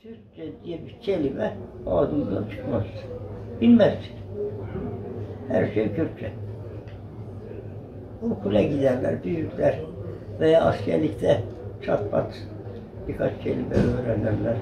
Türkçe diye bir kelime ağzımdan çıkmaz. Bilmez. Her şey Kürtçe. Okula giderler, büyükler veya askerlikte çat pat birkaç kelime öğrenirler.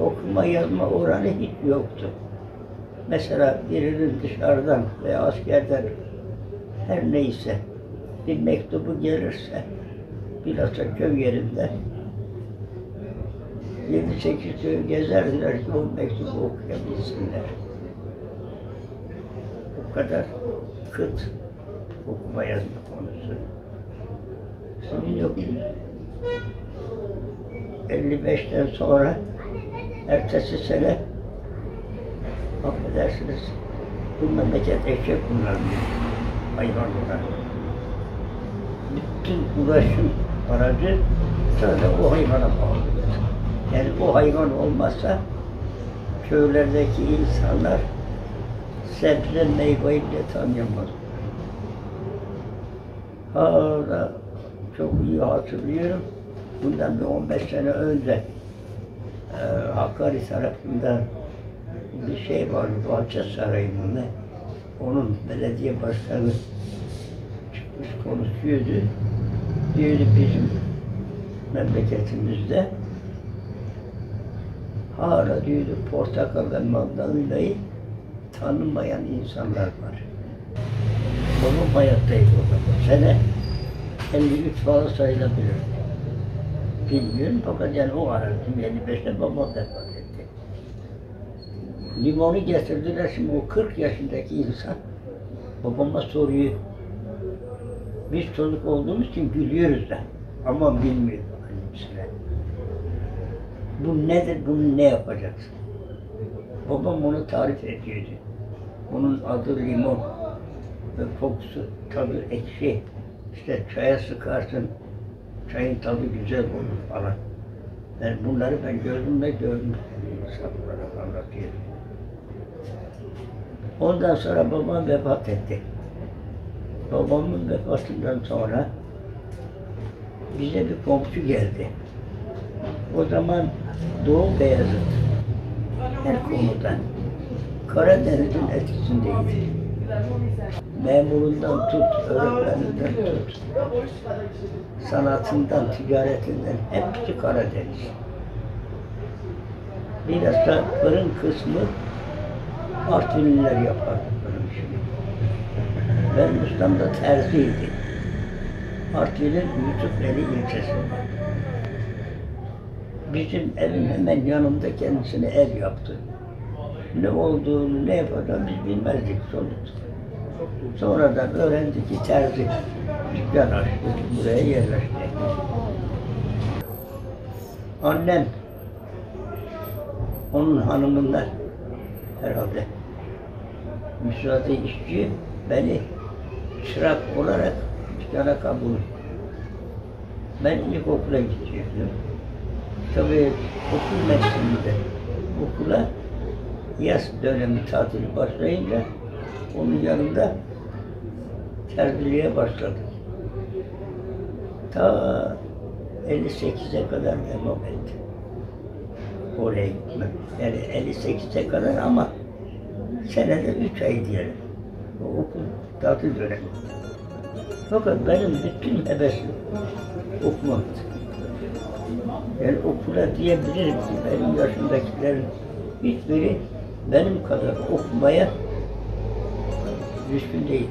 Okuma yazma oranı hiç yoktu. Mesela birinin dışarıdan veya askerden her neyse bir mektubu gelirse bilhassa köy yerinde 7-8 köy gezerdiler ki o mektubu okuyabilsinler. O kadar kıt okuma yazma konusu. Şimdi yok. 55'ten sonra ertesi sene affedersiniz bu memleket eşek kullanıyor hayvanlara. Bütün uğraşın aracı sadece o hayvana bağlıdır. Yani o hayvan olmazsa köylerdeki insanlar sebze meyveyi bile tanıyamaz. Hala çok iyi hatırlıyorum. Bundan bir 15 sene önce Hakkari tarafında bir şey vardı, Bahçe Sarayı'nda. Onun belediye başkanı çıkmış konuşuyordu. Diyordu bizim memleketimizde hala diyordu portakal ve mandalinayı tanımayan insanlar var. Babam hayattaydı o zaman. Sene 53 falan sayılabilir. Bilmiyorum fakat yani o arada 55'te babam vefat etti. Limonu getirdiler, şimdi o 40 yaşındaki insan babama soruyor. Biz çocuk olduğumuz için gülüyoruz da ama bilmiyor annemsine. Bu nedir, bunu ne yapacaksın? Babam onu tarif ediyordu. Bunun adı limon ve kokusu, tadı ekşi. İşte çaya sıkarsın, çayın tadı güzel olur falan. Yani bunları ben gözümle gördüm. Saplara anlatıyorum. Ondan sonra babam vefat etti. Babamın vefatından sonra bize bir komşu geldi. O zaman Doğu Beyazıt her konuda Karadeniz'in etkisindeydi. Memurundan tut, öğretmeninden tut, sanatından, ticaretinden hepsi Karadeniz. Bilhassa fırın kısmı Artvinliler yapar fırın işini. Benim ustam da terziydi. Artvin'in Yusufeli ilçesinde. Bizim evin hemen yanında kendisine ev yaptı. Ne olduğunu, ne yapacağını biz bilmezdik çocuktuk. Sonradan öğrendik ki terzi dükkan açtı, buraya yerleşti. Annem, onun hanımından herhalde müsaade işçi beni çırak olarak dükkana kabul. Ben ilkokula gidiyordum. Tabii okul mevsiminde okula yaz dönemi tatili başlayınca onun yanında terziliğe başladım. Ta 58'e kadar devam etti. Oraya gitmem. Yani 58'e kadar ama senede 3 ay diyelim. O okul tatil dönemi. Fakat benim bütün hevesim okumaktı. Yani okula diyebilirim ki benim yaşımdakilerin hiçbiri benim kadar okumaya düşkün değil.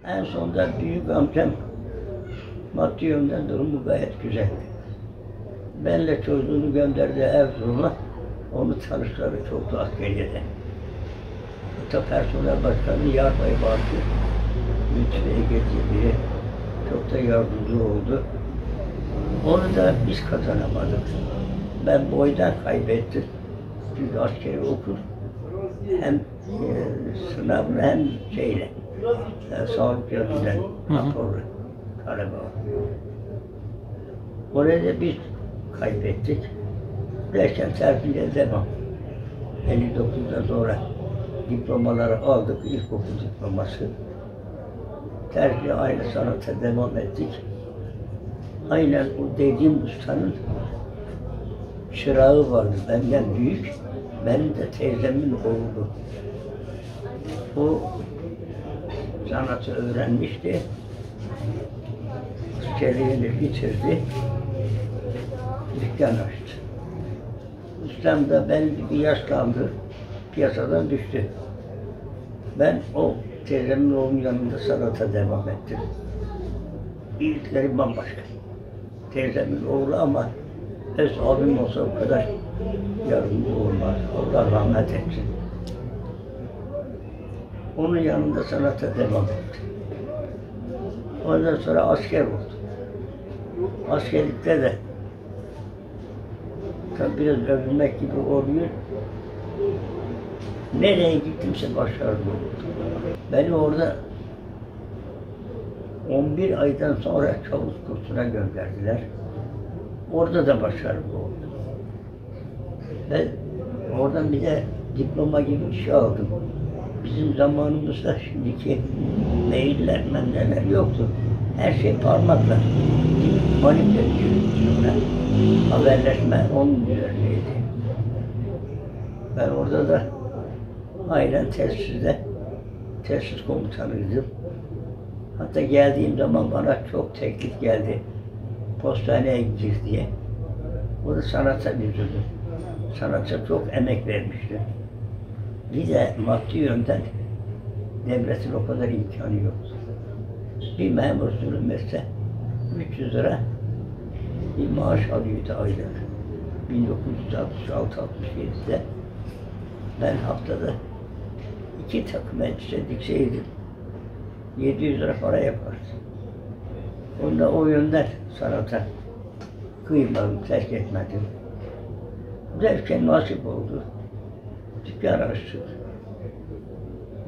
En sonunda büyük amcam maddi yönden durumu gayet güzeldi. Benle çocuğunu gönderdi Erzurum'a. Onu tanışları çoktu askeriyede. Hatta personel başkanı Yarbay vardı. Lütfiye getirdi. Çok da yardımcı oldu. Onu da biz kazanamadık. Ben boydan kaybettim. Çünkü askeri okul hem sınavla hem şeyle sağlık yönünden raporlu talebe var. Oraya da biz kaybettik. Derken terfiye devam. 59'dan sonra diplomaları aldık, ilkokul diploması. Terfiye aynı sanata devam ettik. Aynen o dediğim ustanın çırağı vardı, benden büyük. Benim de teyzemin oğlu. O sanatı öğrenmişti. Askerliğini bitirdi. Dükkan açtı. Ustam da benim gibi yaşlandı. Piyasadan düştü. Ben o teyzemin oğlunun yanında sanata devam ettim. İlkleri bambaşka. Teyzemin oğlu ama öz abim olsa o kadar yardımcı olmaz. Allah rahmet etsin. Onun yanında sanata devam ettim. Ondan sonra asker oldu. Askerlikte de tabi biraz övünmek gibi oluyor. Nereye gittimse başarılı oldum. Beni orada 11 aydan sonra çavuş kursuna gönderdiler. Orada da başarılı oldum. Ben oradan bir de diploma gibi bir şey aldım. Bizim zamanımızda şimdiki mailler, mendeler yoktu. Her şey parmakla. Manipüle ediyorlar. Haberleşme onun üzerineydi. Ben orada da aynen telsiz komutanıydım. Hatta geldiğim zaman bana çok teklif geldi. Postaneye gideceğiz diye. O da sanata üzüldüm. Sanata çok emek vermişti. Bir de maddi yönden devletin o kadar imkanı yoktu. Bir memur sürülmezse 300 lira bir maaş alıyordu aylık. 1966-67'de ben haftada 2 takım elbise dikseydim 700 lira para yapardı. Onda o yönden sanata kıymadım, terk etmedim. Derken nasip oldu. Dükkan açtık.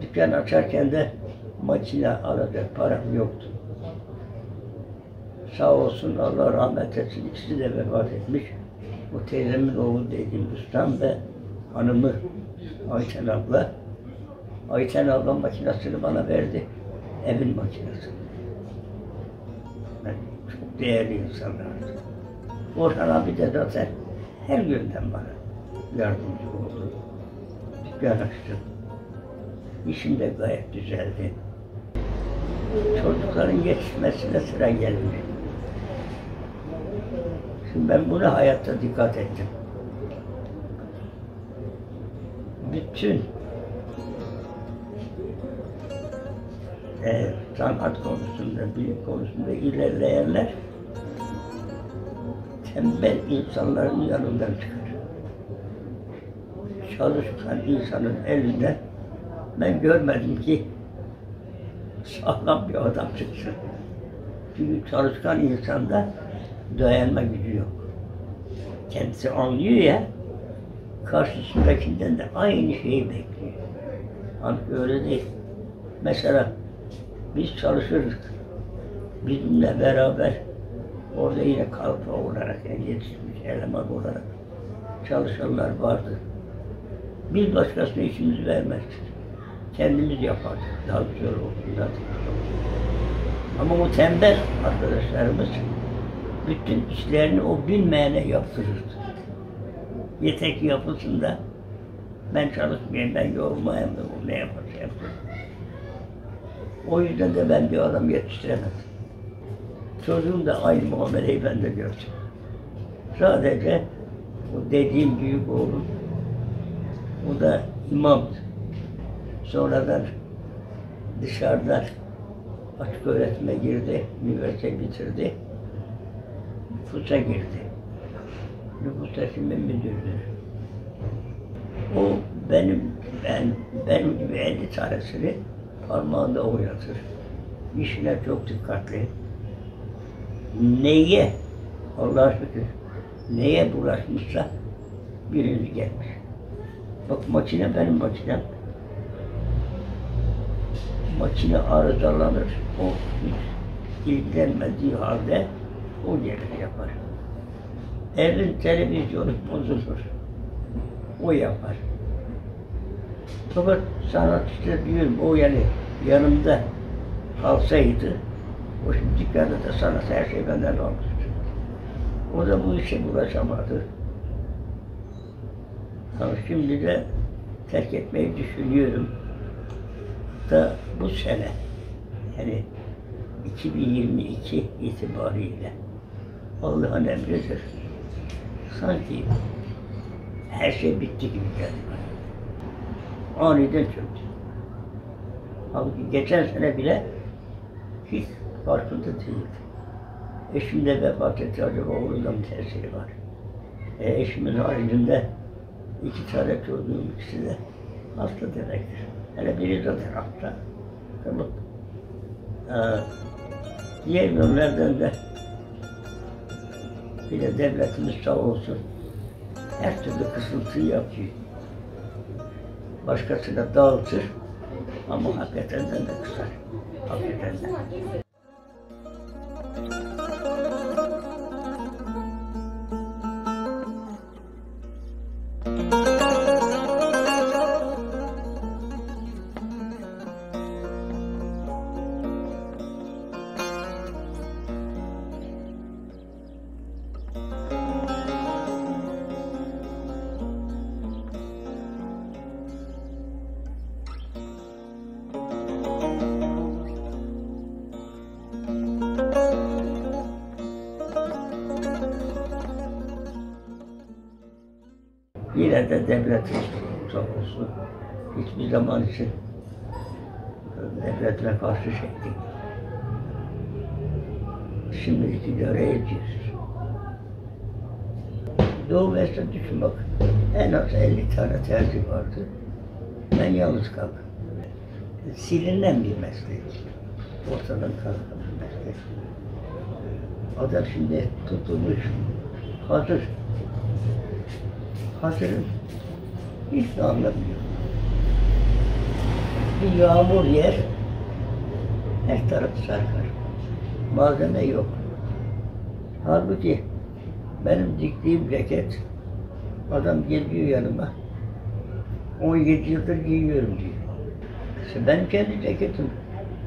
Dükkan açarken de makine alacak param yoktu. Sağ olsun Allah rahmet etsin, ikisi de vefat etmiş. Bu teyzemin oğlu dediğim ustam ve hanımı Ayten abla. Ayten abla makinesini bana verdi. Evin makinesi. Ben çok değerli insanlardı. Orhan abi de zaten her yönden bana yardımcı oldu. Dükkan açtım. İşim de gayet düzeldi. Çocukların yetişmesine sıra gelmiş. Şimdi ben buna hayatta dikkat ettim. Bütün sanat konusunda, bilim konusunda ilerleyenler tembel insanların yanından çıkar. Çalışkan insanın elinden ben görmedim ki sağlam bir adam çıksın. Çünkü çalışkan insanda dayanma gücü yok. Kendisi anlıyor ya, karşısındakinden de aynı şeyi bekliyor. Halbuki öyle değil. Mesela biz çalışırdık. Bizimle beraber orada yine kalfa olarak, yani yetişmiş eleman olarak çalışanlar vardı. Biz başkasına işimizi vermezdik. Kendimiz yapardık. Daha güzel olsun zaten. Ama o tembel arkadaşlarımız bütün işlerini o bilmeyene yaptırırdı. Yeter ki yapılsın da ben çalışmayayım, ben yorulmayayım da o ne yaparsa yapsın. O yüzden de ben bir adam yetiştiremedim. Çocuğum da aynı muameleyi ben de gördüm. Sadece o dediğim büyük oğlum, o da imamdı. Sonradan dışarıdan açık öğretime girdi, üniversite bitirdi. Nüfusa girdi. Nüfus taşıma müdürdü. O benim gibi 50 tanesini parmağında oynatır. İşine çok dikkatli. Neye, Allah'a şükür, neye bulaşmışsa birinci gelmiş. Bak makine benim makinem. Makine arızalanır, o hiç ilgilenmediği halde o gelir yapar. Evin televizyonu bozulur, o yapar. Fakat sanat işte diyorum, o yani yanımda kalsaydı, o şimdi dükkanda da sanat her şey benden almıştı. O da bu işe bulaşamadı. Ama şimdi de terk etmeyi düşünüyorum. Da bu sene, yani 2022 itibariyle Allah'ın emridir. Sanki her şey bitti gibi geldi bana. Aniden çöktü. Halbuki geçen sene bile hiç farkında değildi. Eşim de vefat etti, acaba oğlundan bir tesiri var. Eşimin haricinde 2 tane çocuğum, ikisi de hasta demektir. Hele biri zaten hasta. Tamam. Diğer yönlerden de bir de devletimiz sağ olsun her türlü kısıntıyı yapıyor. Başkasına dağıtır ama hakikaten de kısar. Hakikaten de. Yine de devletimiz sağ olsun hiçbir zaman için devletine karşı çektik. Şimdi idare ediyoruz. Doğu Mesle düşün bak, en az 50 tane tercih vardı. Ben yalnız kaldım. Silinen bir meslek. Ortadan kalkan bir meslek. Adam şimdi tutulmuş, hazır. Hazırım. Hiç de anlamıyor. Bir yağmur yer, her tarafı sarkar. Malzeme yok. Halbuki benim diktiğim ceket, adam geliyor yanıma, 17 yıldır giyiyorum diyor. İşte benim kendi ceketim,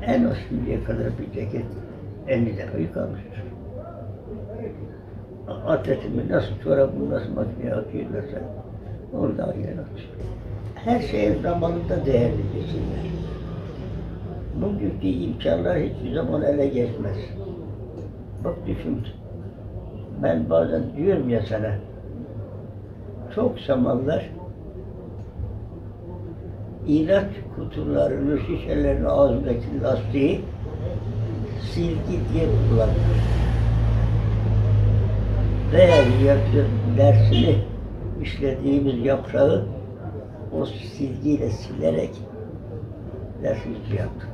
en az şimdiye kadar bir ceket 50 defa yıkamıştır. Atletimi nasıl, çorabımı nasıl makineye atıyorlarsa onu da aynen atıyor. Her şey zamanında değerli geçirler. Bugünkü imkanlar hiçbir zaman ele geçmez. Bak düşün, ben bazen diyorum ya sana, çok zamanlar ilaç kutularının, şişelerin ağzındaki lastiği silgi diye kullanılır. Veya dersini işlediğimiz yaprağı o silgiyle silerek dersimizi yaptık.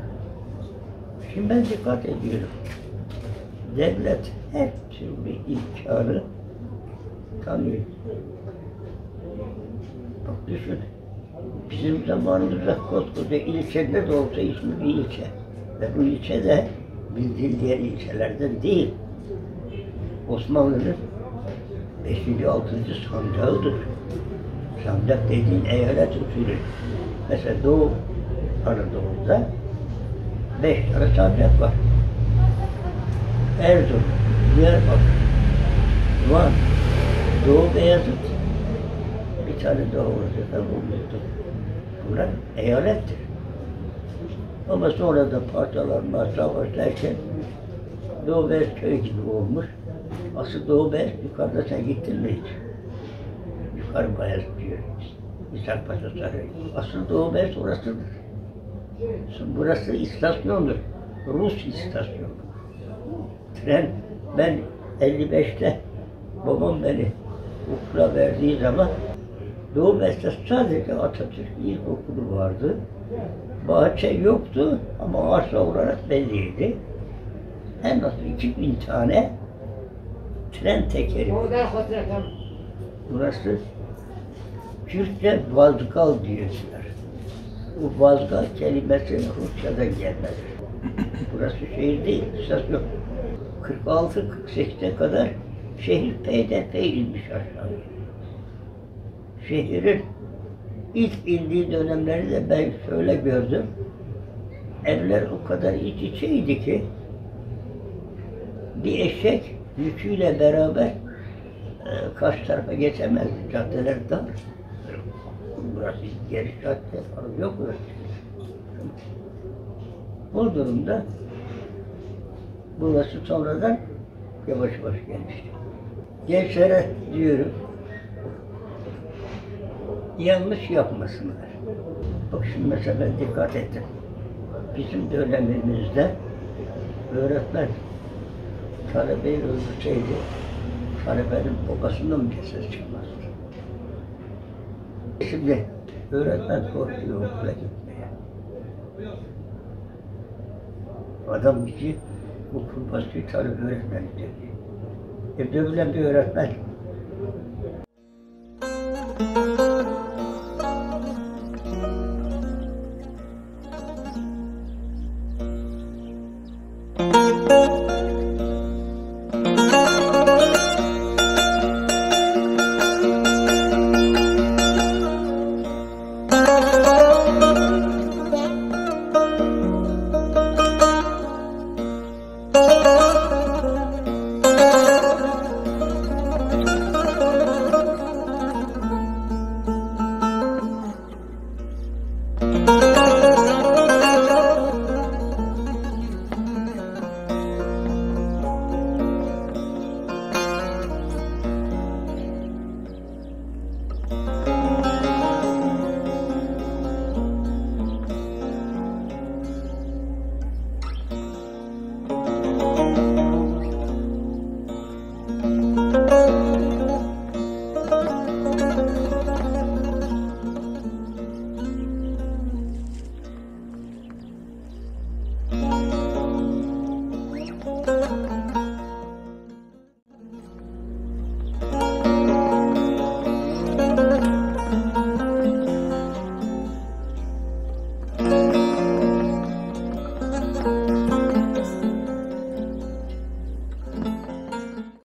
Şimdi ben dikkat ediyorum. Devlet her türlü imkanı tanıyor. Bak düşün, bizim zamanımızda koskoca ilçede de olsa ismi bir ilçe. Ve bu ilçe de bildiğin diğer ilçelerden değil. Osmanlı'nın 5. 6. sancağıdır. Sancak dediğin eyalet usulü. Mesela Doğu Anadolu'da 5 tane sancak var. Erzurum, Diyarbakır, Van, Doğu Beyazıt, bir tane daha orada bulundu. Bunlar eyalettir. Ama sonra da parçalanma, savaş derken Doğu Beyazıt köy gibi olmuş. Asıl Doğu Beyazıt yukarıda sen gittin mi hiç? Yukarı Bayazıt diyor. İshak Paşa Sarayı. Asıl Doğu Beyazıt orasıdır. Şimdi burası istasyondur. Rus istasyonu. Tren, ben 55'te babam beni okula verdiği zaman Doğu Beyazıt'ta sadece Atatürk İlkokulu vardı. Bahçe yoktu ama arsa olarak belliydi. En az 2000 tane tren tekeri. Burası Kürtçe vazgal diyorlar. Bu vazgal kelimesi Rusçadan gelmedi. Burası şehir değil, istasyon. 46-48'e kadar şehir peyderpey inmiş aşağıya. Şehrin ilk indiği dönemleri de ben şöyle gördüm. Evler o kadar iç içeydi ki bir eşek yüküyle beraber karşı tarafa geçemezdi. Caddeler dar. Burası geniş cadde falan yok öyle. Bu durumda burası sonradan yavaş yavaş gelmişti. Gençlere diyorum, yanlış yapmasınlar. Bak şimdi mesela dikkat ettim. Bizim dönemimizde öğretmen talebeyi öldürseydi, talebenin babasından bir ses çıkmazdı. Şimdi öğretmen korkuyor okula gitmeye. Adam bizi okul başı talebe öğretmeni dedi. Dövülen bir öğretmen